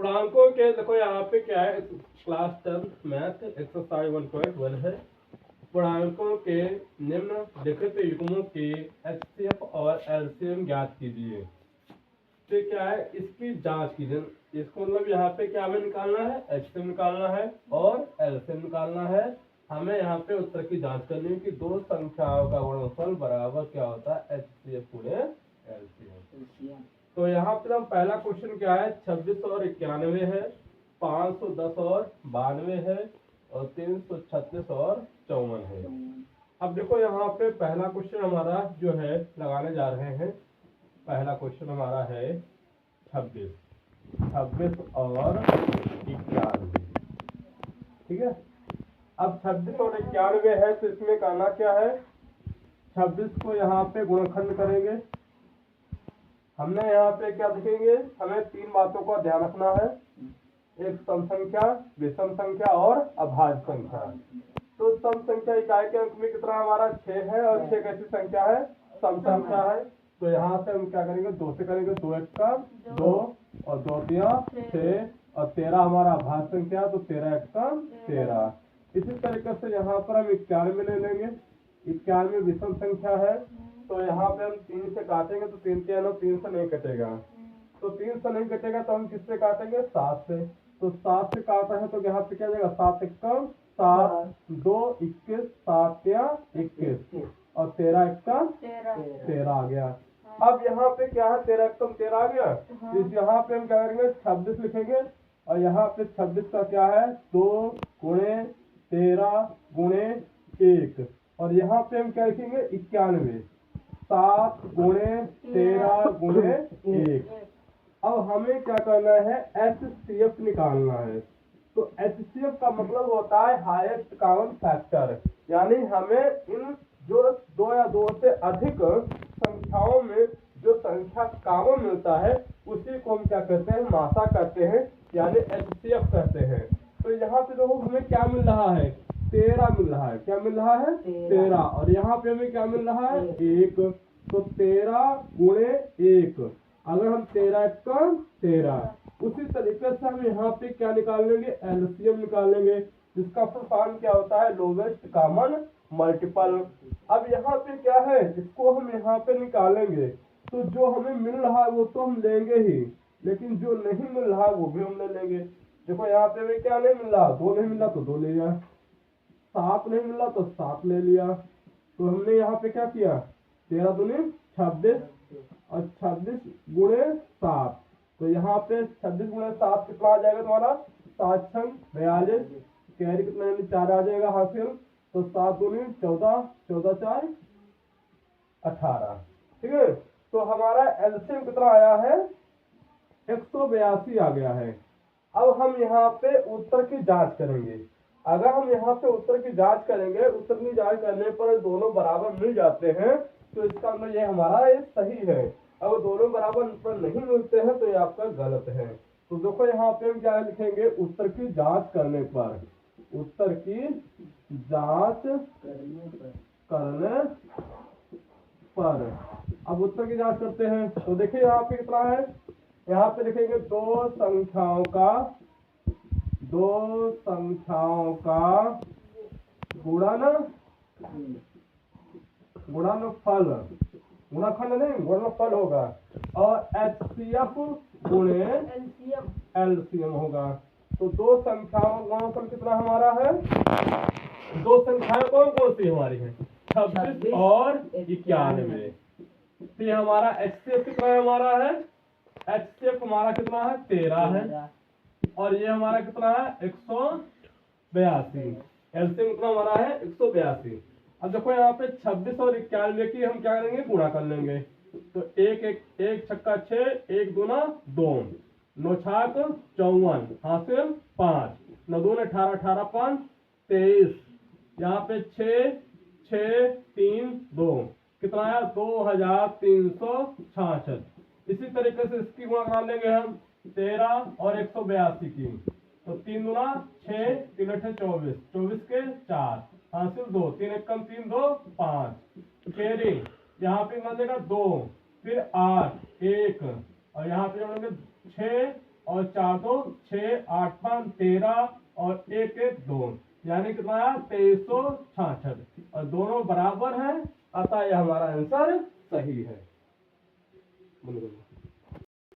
पूर्णांकों के देखो यहाँ पे क्या है, क्लास 10 मैथ एक्सरसाइज 1.1 है। पूर्णांकों के निम्नलिखित युग्मों के एचसीएफ और एलसीएम ज्ञात कीजिए। तो क्या है, इसकी जांच कीजिए। इसको मतलब यहाँ पे क्या हमें निकालना है, एचसीएफ निकालना है और एलसीएम निकालना है। हमें यहाँ पे उत्तर की जांच करनी है कि दो संख्याओं का गुणनफल बराबर क्या होता है, एचसीएफ गुणे एलसीएम। तो यहाँ पे हम पहला क्वेश्चन क्या है, 26 और 91 है, 510 और 92 है और 336 और 54 है। अब देखो यहाँ पे पहला क्वेश्चन हमारा जो है लगाने जा रहे हैं। पहला क्वेश्चन हमारा है 26 और 91। ठीक है। अब 26 और 91 है तो इसमें करना क्या है, 26 को यहाँ पे गुणनखंड करेंगे। हमने यहाँ पे क्या देखेंगे, हमें तीन बातों का ध्यान रखना है, एक सम संख्या, विषम संख्या और अभाज्य संख्या। तो सम संख्या इकाई के अंक में कितना हमारा 6 है और 6 कैसी संख्या है, सम संख्या है। तो यहाँ से हम क्या करेंगे, 2 से करेंगे, 2 एक का 2 और 2 दिया 6 और 13 हमारा अभाज्य संख्या, तो 13 एक का 13। इसी तरीके से यहाँ पर हम 91 ले लेंगे। 91 विषम संख्या है, तो यहाँ पे हम 3 से काटेंगे तो 3 के 3 से नहीं कटेगा, तो 3 से नहीं कटेगा तो हम किससे काटेंगे, 7 से। तो 7 से काटा है तो यहाँ पे क्या जाएगा, 7 एक कम 7, 2 21, 7 या 21 और 13 एक का 13 आ गया। अब यहाँ पे क्या है, 13 एक कम 13 आ गया। इस यहाँ पे हम क्या करेंगे, 26 लिखेंगे और यहाँ पे 26 का क्या है, 2 गुणे 13 गुणे 1 और यहाँ पे हम क्या लिखेंगे, 91, 7 गुणे 13 गुणे 1। अब हमें क्या करना है, एचसीएफ निकालना है। तो एचसीएफ का मतलब होता है हाईएस्ट कॉमन फैक्टर, यानी हमें इन जो दो या दो से अधिक संख्याओं में जो संख्या कॉमन मिलता है उसी को हम क्या कहते हैं, मासा कहते हैं, यानी एचसीएफ कहते हैं। तो यहाँ पे देखो हमें क्या मिल रहा है, 13 मिल रहा है। क्या मिल रहा है, 13 और यहाँ पे हमें क्या मिल रहा है, 1। तो 13 गुणे 1, अगर हम 13 का 13। उसी तरीके से हम यहाँ पे क्या निकाल लेंगे, एलसीएम निकाल लेंगे, जिसका फॉर्म क्या होता है, लोवेस्ट कॉमन मल्टीपल। अब यहाँ पे क्या है, इसको हम यहाँ पे निकालेंगे तो जो हमें मिल रहा है वो तो हम लेंगे ही, लेकिन जो नहीं मिल रहा है वो भी हम ले लेंगे। देखो यहाँ पे हमें क्या नहीं मिल रहा, 2 नहीं मिल रहा तो 2 ले लिया, 7 नहीं मिल रहा तो 7 ले लिया। तो हमने यहाँ पे क्या किया, 13 दूनी 26 और 26 गुणे 7। तो यहाँ पे 26 गुणे 7 कितना आ जाएगा तुम्हारा, 7 छंग 42, कैरी कितना 4 आ जाएगा हासिल। तो 7 दूनी 14, 14 4 18। ठीक है। तो हमारा एलसीएम कितना आया है, 182 आ गया है। अब हम यहाँ पे उत्तर की जांच करेंगे। अगर हम यहाँ पे उत्तर की जांच करेंगे, उत्तर की जांच करने पर दोनों बराबर मिल जाते हैं तो इसका मतलब ये हमारा ये सही है। अगर दोनों बराबर पर नहीं मिलते हैं तो ये आपका गलत है। तो देखो यहाँ पे हम क्या लिखेंगे, उत्तर की जांच करने पर, उत्तर की जांच करने पर। अब उत्तर की जांच करते हैं तो देखिए यहाँ पे कितना है, यहाँ पे लिखेंगे दो संख्याओं का गुणनफल, गुणनखंड नहीं गुणनफल होगा और एचसीएफ गुणे एलसीएम होगा। तो दो संख्याओं का गुणनफल कितना हमारा है, दो संख्याएं कौन कौन सी हमारी है, 26 और 91। तो हमारा एचसीएफ कितना हमारा है, एचसीएफ हमारा कितना है, 13 है और ये हमारा कितना है, 182। एलसीएम कितना हमारा है, 182। अब देखो यहाँ पे 26 और 91 की हम क्या करेंगे, गुणा कर लेंगे। तो एक छक्का 6, 1 दूना 2, 9 छाक 54 हासिल 5, 9 दूना 18, 18 5 23। यहाँ पे 6 6 3 2 कितना आया, 2366। इसी तरीके से इसकी गुणा कर लेंगे हम 13 और 182 की। तो 3 दूना 6, 3 अठे 24, 24 के 4 हासिल 2, 3 एक कम 3 2 5। कैरी यहाँ पे बनेगा 2, फिर 8 1 और यहाँ पे जोड़ेंगे 6 और 4 2 6, 8 5 13 और 1 1 2, यानी कितना आया 2366 और दोनों बराबर हैं, अतः यह हमारा आंसर सही है।